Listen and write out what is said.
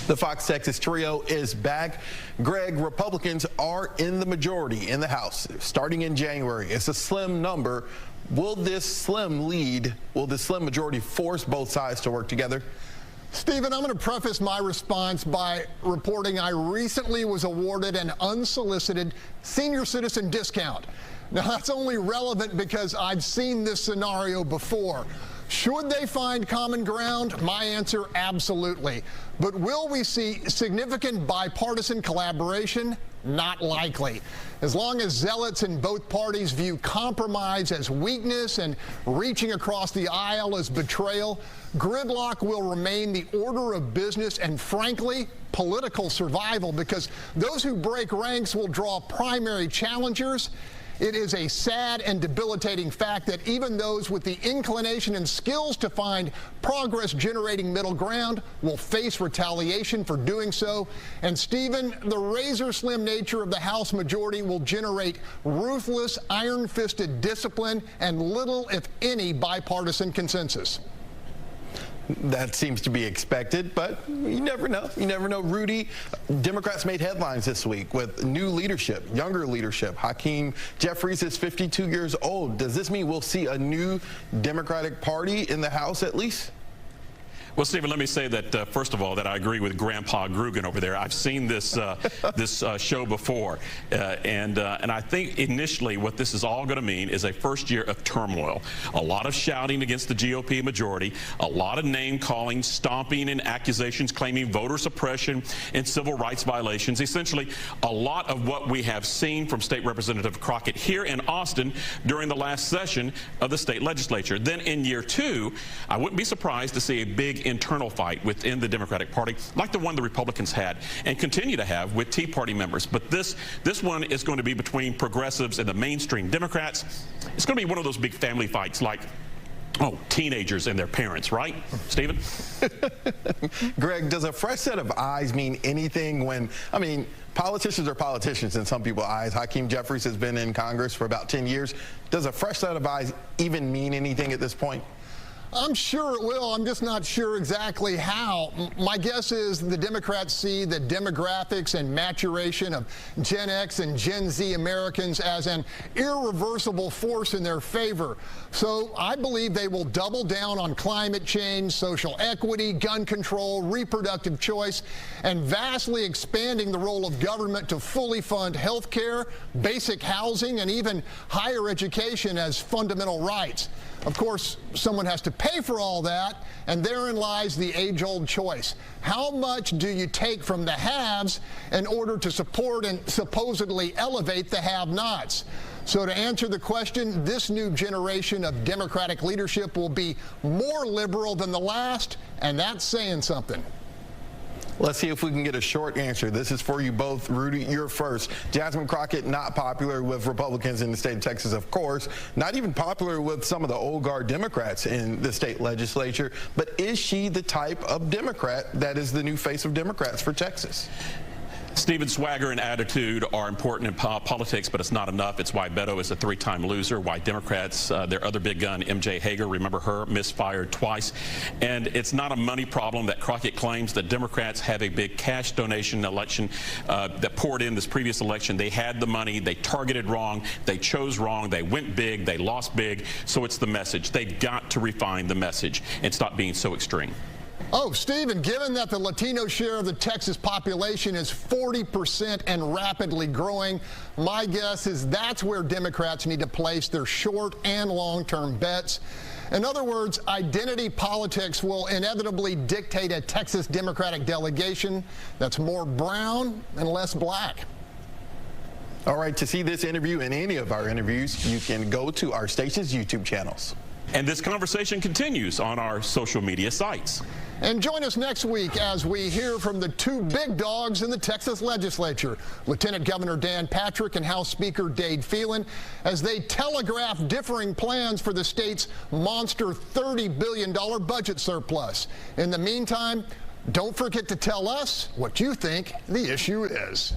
The Fox Texas trio is back. Greg, Republicans are in the majority in the House starting in January. It's a slim number. Will this slim majority force both sides to work together? Stephen, I'm going to preface my response by reporting I recently was awarded an unsolicited senior citizen discount. Now, that's only relevant because I've seen this scenario before. Should they find common ground? My answer, absolutely. But will we see significant bipartisan collaboration? Not likely. As long as zealots in both parties view compromise as weakness and reaching across the aisle as betrayal, gridlock will remain the order of business and, frankly, political survival, because those who break ranks will draw primary challengers. It is a sad and debilitating fact that even those with the inclination and skills to find progress-generating middle ground will face retaliation for doing so. And, Stephen, the razor-slim nature of the House majority will generate ruthless, iron-fisted discipline and little, if any, bipartisan consensus. That seems to be expected, but you never know. You never know. Rudy, Democrats made headlines this week with new leadership, younger leadership. Hakeem Jeffries is 52 years old. Does this mean we'll see a new Democratic Party in the House at least? Well, Stephen, let me say that, first of all, that I agree with Grandpa Groogan over there. I've seen this show before, and I think initially what this is all going to mean is a first year of turmoil. A lot of shouting against the GOP majority, a lot of name-calling, stomping, and accusations claiming voter suppression and civil rights violations. Essentially, a lot of what we have seen from State Representative Crockett here in Austin during the last session of the state legislature. Then in year two, I wouldn't be surprised to see a big internal fight within the Democratic Party, like the one the Republicans had and continue to have with Tea Party members. But this one is going to be between progressives and the mainstream Democrats. It's going to be one of those big family fights like, oh, teenagers and their parents, right, Stephen? Greg, does a fresh set of eyes mean anything when, I mean, politicians are politicians in some people's eyes. Hakeem Jeffries has been in Congress for about 10 years. Does a fresh set of eyes even mean anything at this point? I'm sure it will. I'm just not sure exactly how. My guess is the Democrats see the demographics and maturation of Gen X and Gen Z Americans as an irreversible force in their favor. So I believe they will double down on climate change, social equity, gun control, reproductive choice, and vastly expanding the role of government to fully fund health care, basic housing, and even higher education as fundamental rights. Of course, someone has to pay for all that, and therein lies the age-old choice. How much do you take from the haves in order to support and supposedly elevate the have-nots? So to answer the question, this new generation of Democratic leadership will be more liberal than the last, and that's saying something. Let's see if we can get a short answer. This is for you both. Rudy, you're first. Jasmine Crockett, not popular with Republicans in the state of Texas, of course. Not even popular with some of the old guard Democrats in the state legislature. But is she the type of Democrat that is the new face of Democrats for Texas? Stephen, swagger and attitude are important in politics, but it's not enough. It's why Beto is a three-time loser, why Democrats, their other big gun, MJ Hager, remember her, misfired twice. And it's not a money problem that Crockett claims that Democrats have a big cash donation election that poured in this previous election. They had the money, they targeted wrong, they chose wrong, they went big, they lost big. So it's the message. They've got to refine the message and stop being so extreme. Oh, Stephen, given that the Latino share of the Texas population is 40% and rapidly growing, my guess is that's where Democrats need to place their short and long-term bets. In other words, identity politics will inevitably dictate a Texas Democratic delegation that's more brown and less black. All right, to see this interview and any of our interviews, you can go to our station's YouTube channels. And this conversation continues on our social media sites. And join us next week as we hear from the two big dogs in the Texas legislature, Lieutenant Governor Dan Patrick and House Speaker Dade Phelan, as they telegraph differing plans for the state's monster $30 billion budget surplus. In the meantime, don't forget to tell us what you think the issue is.